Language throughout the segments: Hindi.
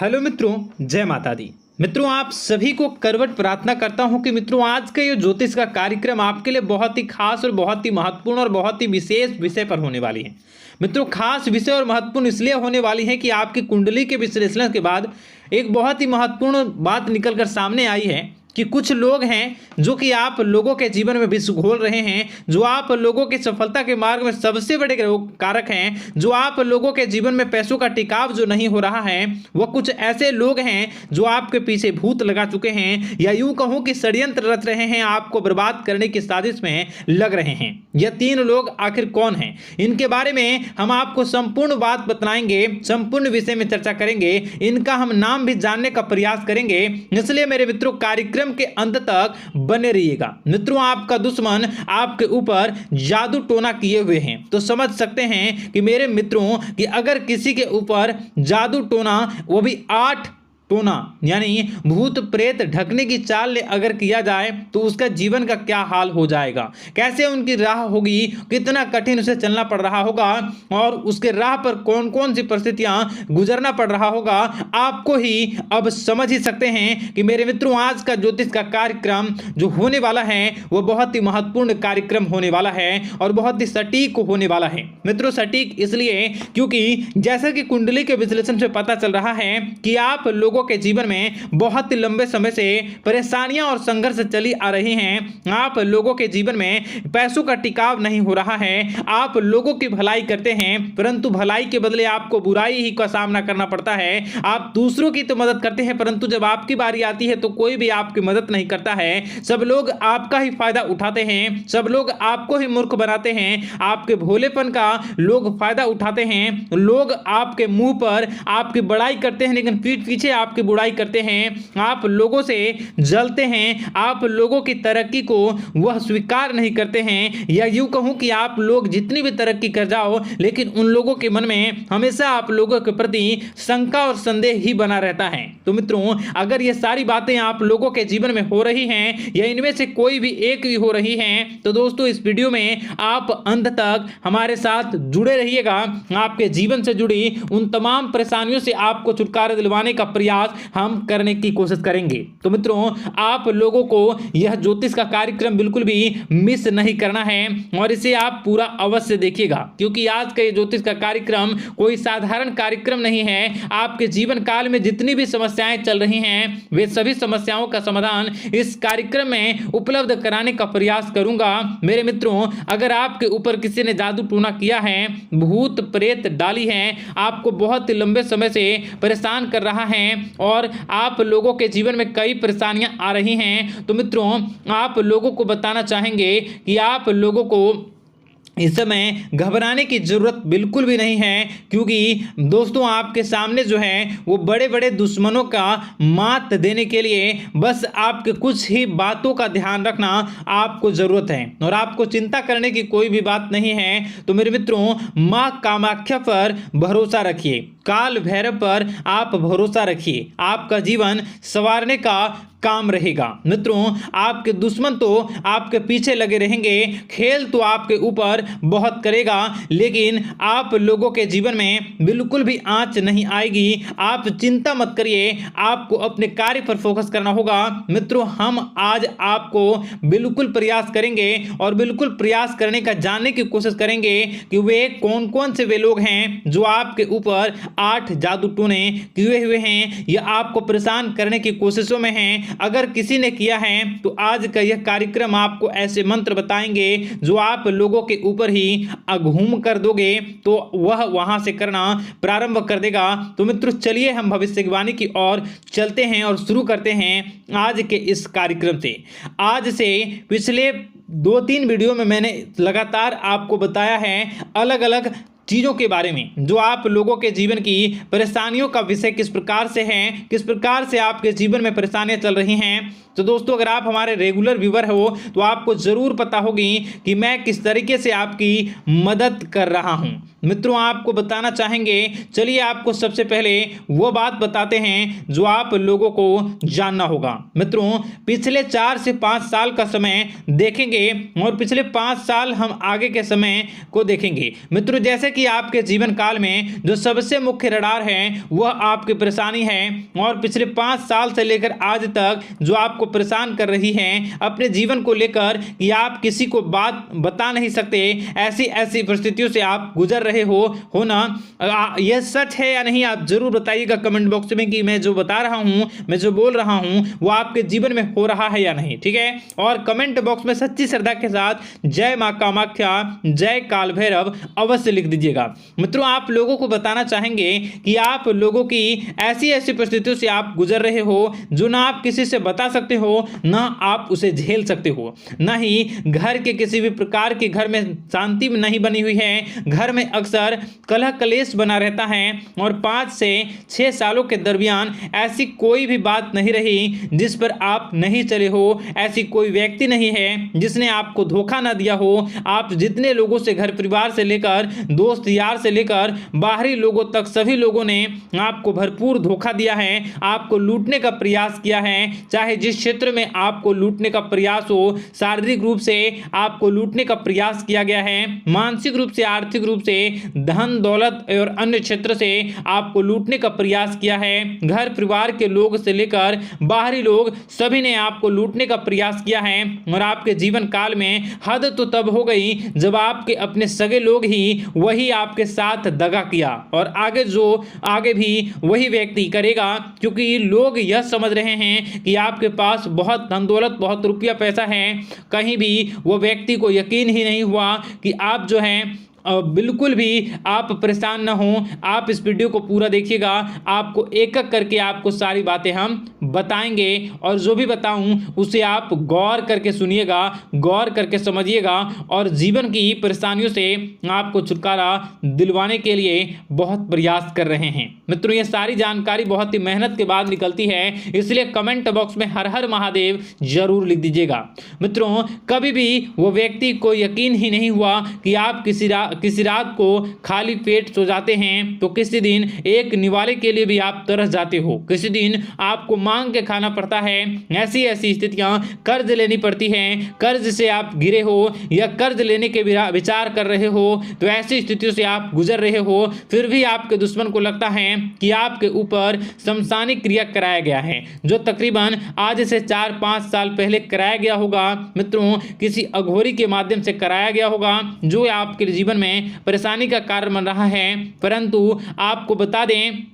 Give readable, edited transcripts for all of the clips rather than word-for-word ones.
हेलो मित्रों, जय माता दी। मित्रों, आप सभी को करवट प्रार्थना करता हूं कि मित्रों आज का ये ज्योतिष का कार्यक्रम आपके लिए बहुत ही खास और बहुत ही महत्वपूर्ण और बहुत ही विशेष विषय पर होने वाली है। मित्रों, खास विषय और महत्वपूर्ण इसलिए होने वाली है कि आपकी कुंडली के विश्लेषण के बाद एक बहुत ही महत्वपूर्ण बात निकलकर सामने आई है कि कुछ लोग हैं जो कि आप लोगों के जीवन में विष घोल रहे हैं, जो आप लोगों की सफलता के मार्ग में सबसे बड़े कारक हैं, जो आप लोगों के जीवन में पैसों का टिकाव जो नहीं हो रहा है, वह कुछ ऐसे लोग हैं जो आपके पीछे भूत लगा चुके हैं या यूं कहूं कि षड्यंत्र रच रहे हैं, आपको बर्बाद करने की साजिश में लग रहे हैं। यह तीन लोग आखिर कौन हैं, इनके बारे में हम आपको संपूर्ण बात बताएंगे, संपूर्ण विषय में चर्चा करेंगे, इनका हम नाम भी जानने का प्रयास करेंगे। इसलिए मेरे मित्रों, कार्यक्रम के अंत तक बने रहिएगा। मित्रों, आपका दुश्मन आपके ऊपर जादू टोना किए हुए हैं, तो समझ सकते हैं कि मेरे मित्रों कि अगर किसी के ऊपर जादू टोना, वो भी 8 टोना यानी भूत प्रेत ढकने की चाल अगर किया जाए तो उसका जीवन का क्या हाल हो जाएगा, कैसे उनकी राह होगी, कितना कठिन उसे चलना पड़ रहा होगा और उसके राह पर कौन कौन सी परिस्थितियां गुजरना पड़ रहा होगा, आपको ही अब समझ ही सकते हैं कि मेरे मित्रों आज का ज्योतिष का कार्यक्रम जो होने वाला है वह बहुत ही महत्वपूर्ण कार्यक्रम होने वाला है और बहुत ही सटीक होने वाला है। मित्रों, सटीक इसलिए क्योंकि जैसा कि कुंडली के विश्लेषण से पता चल रहा है कि आप लोगों के जीवन में बहुत ही लंबे समय से परेशानियां और संघर्ष चली आ रही हैं। आप लोगों के जीवन में पैसों का टिकाव नहीं हो रहा है। आप लोगों की भलाई करते हैं परंतु भलाई के बदले आपको बुराई ही का सामना करना पड़ता है। आप दूसरों की तो मदद करते हैं परंतु जब आपकी बारी आती है तो कोई भी आपकी मदद नहीं करता है। सब लोग आपका ही फायदा उठाते हैं, सब लोग आपको ही मूर्ख बनाते हैं, आपके भोलेपन का लोग फायदा उठाते हैं। लोग आपके मुंह पर आपकी बड़ाई करते हैं लेकिन पीठ पीछे आपकी बुराई करते हैं। आप लोगों से जलते हैं, आप लोगों की तरक्की को वह स्वीकार नहीं करते हैं, या यूं कहूं कि आप लोग जितनी भी तरक्की कर जाओ लेकिन उन लोगों के मन में हमेशा आप लोगों के प्रति शंका और संदेह ही बना रहता है। तो मित्रों, अगर ये सारी बातें आप लोगों के जीवन में हो रही हैं या इनमें से कोई भी एक भी हो रही हैं तो दोस्तों इस वीडियो में आप अंत तक हमारे साथ जुड़े रहिएगा। आपके जीवन से जुड़ी उन तमाम परेशानियों से आपको छुटकारा दिलवाने का प्रयास हम करने की कोशिश करेंगे। तो मित्रों, आप लोगों को यह ज्योतिष का कार्यक्रम बिल्कुल भी मिस नहीं करना है और इसे आप पूरा अवश्य देखिएगा क्योंकि आज का ये ज्योतिष का कार्यक्रम कोई साधारण कार्यक्रम नहीं है। आपके जीवन काल में जितनी भी समस्याएं चल रही हैं वे सभी समस्याओं का समाधान इस कार्यक्रम में उपलब्ध कराने का प्रयास करूंगा। मेरे मित्रों, अगर आपके ऊपर किसी ने जादू टोना किया है, भूत प्रेत डाली है, आपको बहुत ही लंबे समय से परेशान कर रहा है और आप लोगों के जीवन में कई परेशानियां आ रही हैं, तो मित्रों आप लोगों को बताना चाहेंगे कि आप लोगों को इस समय घबराने की जरूरत बिल्कुल भी नहीं है क्योंकि दोस्तों आपके सामने जो है वो बड़े बड़े दुश्मनों का मात देने के लिए बस आपके कुछ ही बातों का ध्यान रखना आपको जरूरत है और आपको चिंता करने की कोई भी बात नहीं है। तो मेरे मित्रों, मां कामाख्या पर भरोसा रखिए, काल भैरव पर आप भरोसा रखिए, आपका जीवन संवारने का काम रहेगा। मित्रों, आपके दुश्मन तो आपके पीछे लगे रहेंगे, खेल तो आपके ऊपर बहुत करेगा लेकिन आप लोगों के जीवन में बिल्कुल भी आंच नहीं आएगी। आप चिंता मत करिए, आपको अपने कार्य पर फोकस करना होगा। मित्रों, हम आज आपको बिल्कुल प्रयास करेंगे और बिल्कुल प्रयास करने का जानने की कोशिश करेंगे कि वे कौन कौन से वे लोग हैं जो आपके ऊपर 8 जादू टोने किए हुए हैं या आपको परेशान करने की कोशिशों में हैं। अगर किसी ने किया है तो आज का यह कार्यक्रम आपको ऐसे मंत्र बताएंगे जो आप लोगों के ऊपर ही अघूम कर दोगे तो वह वहां से करना प्रारंभ कर देगा। तो मित्रों, चलिए हम भविष्यवाणी की ओर चलते हैं और शुरू करते हैं आज के इस कार्यक्रम से। आज से पिछले 2-3 वीडियो में मैंने लगातार आपको बताया है अलग अलग चीज़ों के बारे में जो आप लोगों के जीवन की परेशानियों का विषय किस प्रकार से है, किस प्रकार से आपके जीवन में परेशानियां चल रही हैं। तो दोस्तों, अगर आप हमारे रेगुलर व्यूवर हो तो आपको ज़रूर पता होगी कि मैं किस तरीके से आपकी मदद कर रहा हूं। मित्रों आपको बताना चाहेंगे। चलिए आपको सबसे पहले वो बात बताते हैं जो आप लोगों को जानना होगा। मित्रों पिछले 4 से 5 साल का समय देखेंगे और पिछले 5 साल हम आगे के समय को देखेंगे। मित्रों जैसे कि आपके जीवन काल में जो सबसे मुख्य रडार है वह आपकी परेशानी है और पिछले 5 साल से लेकर आज तक जो आपको परेशान कर रही है अपने जीवन को लेकर कि आप किसी को बात बता नहीं सकते, ऐसी ऐसी परिस्थितियों से आप गुजर रहे हो ना। यह सच है या नहीं आप जरूर बताइएगा कमेंट बॉक्स में कि मैं जो बता रहा हूं, मैं जो बोल रहा हूं वो आपके जीवन में हो रहा है या नहीं। ठीक है, और कमेंट बॉक्स में सच्ची श्रद्धा के साथ जय मां कामाख्या, जय काल भैरव अवश्य लिख दीजिएगा। मित्रों आप लोगों को बताना चाहेंगे कि आप लोगों की ऐसी ऐसी परिस्थितियों से आप गुजर रहे हो जो ना आप किसी से बता सकते हो ना आप उसे झेल सकते हो, ना ही घर के किसी भी प्रकार के घर में शांति नहीं बनी हुई है। घर में अक्सर कलह कलेश बना रहता है और 5 से 6 सालों के दरमियान ऐसी कोई भी बात नहीं रही जिस पर आप नहीं चले हो, ऐसी कोई व्यक्ति नहीं है जिसने आपको धोखा ना दिया हो। आप जितने लोगों से घर परिवार से लेकर दोस्त यार से लेकर बाहरी लोगों तक सभी लोगों ने आपको भरपूर धोखा दिया है, आपको लूटने का प्रयास किया है। चाहे जिस क्षेत्र में आपको लूटने का प्रयास हो, शारीरिक रूप से आपको लूटने का प्रयास किया गया है, मानसिक रूप से आर्थिक रूप से धन दौलत और अन्य क्षेत्र से आपको लूटने का प्रयास किया है। घर परिवार के लोग से लेकर बाहरी लोग सभी ने आपको लूटने का प्रयास किया है और आपके जीवन काल में हद तो तब हो गई जब आपके अपने सगे लोग ही वही आपके साथ दगा किया और आगे भी वही व्यक्ति करेगा, क्योंकि लोग यह समझ रहे हैं कि आपके पास बहुत धन दौलत बहुत रुपया पैसा है। कहीं भी वो व्यक्ति को यकीन ही नहीं हुआ कि आप जो है बिल्कुल भी आप परेशान ना हो। आप इस वीडियो को पूरा देखिएगा, आपको एक एक करके आपको सारी बातें हम बताएंगे और जो भी बताऊं उसे आप गौर करके सुनिएगा, गौर करके समझिएगा और जीवन की परेशानियों से आपको छुटकारा दिलवाने के लिए बहुत प्रयास कर रहे हैं। मित्रों ये सारी जानकारी बहुत ही मेहनत के बाद निकलती है, इसलिए कमेंट बॉक्स में हर हर महादेव जरूर लिख दीजिएगा। मित्रों कभी भी वो व्यक्ति को यकीन ही नहीं हुआ कि आप किसी रात को खाली पेट सो जाते हैं तो किसी दिन एक निवाले के लिए भी आप तरस जाते हो, किसी दिन आपको मांग के खाना पड़ता है। ऐसी ऐसी स्थितियां कर्ज लेनी पड़ती हैं, कर्ज से आप घिरे हो या कर्ज लेने के विचार कर रहे हो, तो ऐसी स्थितियों से आप गुजर रहे हो। फिर भी आपके दुश्मन को लगता है कि आपके ऊपर शमशानी क्रिया कराया गया है, जो तकरीबन आज से 4-5 साल पहले कराया गया होगा। मित्रों किसी अघोरी के माध्यम से कराया गया होगा जो आपके जीवन में परेशानी का कारण बन रहा है। परंतु आपको बता दें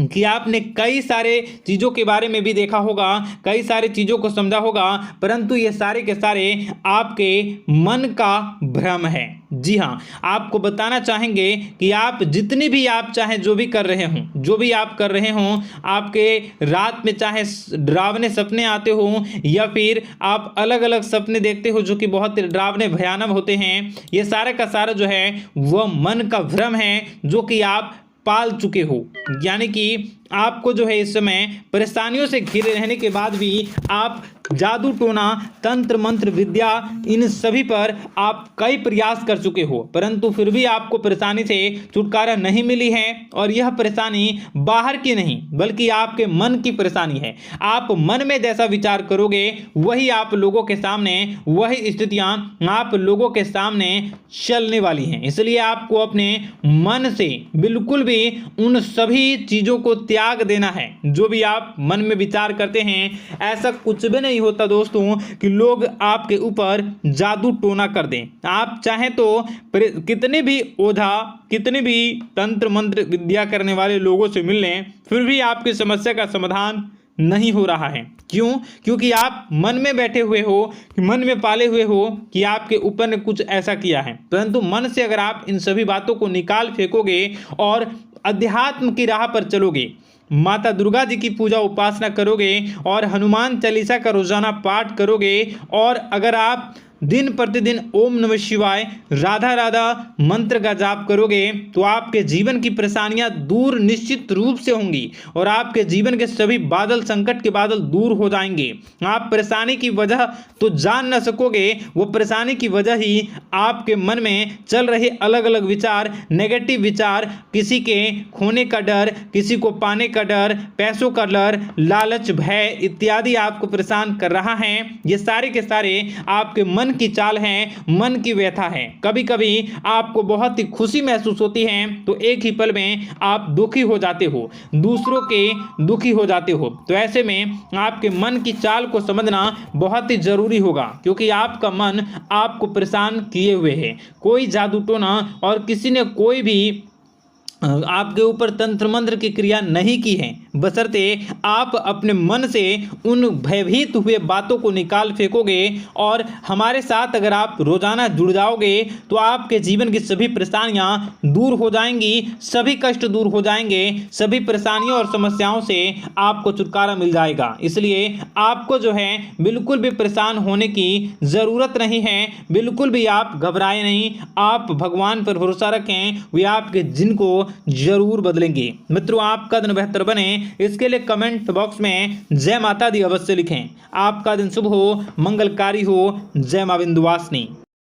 कि आपने कई सारे चीज़ों के बारे में भी देखा होगा, कई सारी चीज़ों को समझा होगा, परंतु ये सारे के सारे आपके मन का भ्रम है। जी हाँ, आपको बताना चाहेंगे कि आप जितनी भी आप चाहे जो भी कर रहे हों, जो भी आप कर रहे हों, आपके रात में चाहे डरावने सपने आते हों या फिर आप अलग अलग सपने देखते हो जो कि बहुत डरावने भयानक होते हैं, ये सारे का सारा जो है वह मन का भ्रम है जो कि आप पाल चुके हो। यानी कि आपको जो है इस समय परेशानियों से घिरे रहने के बाद भी आप जादू टोना तंत्र मंत्र विद्या इन सभी पर आप कई प्रयास कर चुके हो, परंतु फिर भी आपको परेशानी से छुटकारा नहीं मिली है। और यह परेशानी बाहर की नहीं बल्कि आपके मन की परेशानी है। आप मन में जैसा विचार करोगे वही आप लोगों के सामने, वही स्थितियां आप लोगों के सामने चलने वाली हैं। इसलिए आपको अपने मन से बिल्कुल भी उन सभी चीज़ों को त्याग देना है जो भी आप मन में विचार करते हैं। ऐसा कुछ भी नहीं होता दोस्तों कि लोग आपके ऊपर जादू टोना कर दें। आप चाहें तो कितने भी ओझा, कितने भी तंत्र मंत्र विद्या करने वाले लोगों से मिल लें, फिर भी आपकी समस्या का समाधान नहीं हो रहा है। क्यों? क्योंकि आप मन में बैठे हुए हो, मन में पाले हुए हो कि आपके ऊपर ने कुछ ऐसा किया है। परंतु मन से अगर आप इन सभी बातों को निकाल फेंकोगे और अध्यात्म की राह पर चलोगे, माता दुर्गा जी की पूजा उपासना करोगे और हनुमान चालीसा का रोजाना पाठ करोगे, और अगर आप दिन प्रतिदिन ओम नमः शिवाय राधा राधा मंत्र का जाप करोगे तो आपके जीवन की परेशानियां दूर निश्चित रूप से होंगी और आपके जीवन के सभी बादल, संकट के बादल दूर हो जाएंगे। आप परेशानी की वजह तो जान न सकोगे, वो परेशानी की वजह ही आपके मन में चल रहे अलग अलग विचार, नेगेटिव विचार, किसी के खोने का डर, किसी को पाने का डर, पैसों का डर, लालच, भय इत्यादि आपको परेशान कर रहा है। ये सारे के सारे आपके मन की चाल हैं, मन की व्यथा है। कभी कभी आपको बहुत ही खुशी महसूस होती है तो एक ही पल में आप दुखी हो जाते हो, दूसरों के दुखी हो जाते हो। तो ऐसे में आपके मन की चाल को समझना बहुत ही जरूरी होगा, क्योंकि आपका मन आपको परेशान किए हुए है। कोई जादू टोना और किसी ने कोई भी आपके ऊपर तंत्र मंत्र की क्रिया नहीं की है, बशर्ते आप अपने मन से उन भयभीत हुए बातों को निकाल फेंकोगे और हमारे साथ अगर आप रोजाना जुड़ जाओगे तो आपके जीवन की सभी परेशानियां दूर हो जाएंगी, सभी कष्ट दूर हो जाएंगे, सभी परेशानियों और समस्याओं से आपको छुटकारा मिल जाएगा। इसलिए आपको जो है बिल्कुल भी परेशान होने की ज़रूरत नहीं है, बिल्कुल भी आप घबराए नहीं। आप भगवान पर भरोसा रखें, वे आपके जिनको जरूर बदलेंगे। मित्रों, आपका दिन बेहतर बने इसके लिए कमेंट बॉक्स में जय माता दी अवश्य लिखें। आपका दिन शुभ हो, मंगलकारी हो। जय मां विंध्यवासिनी।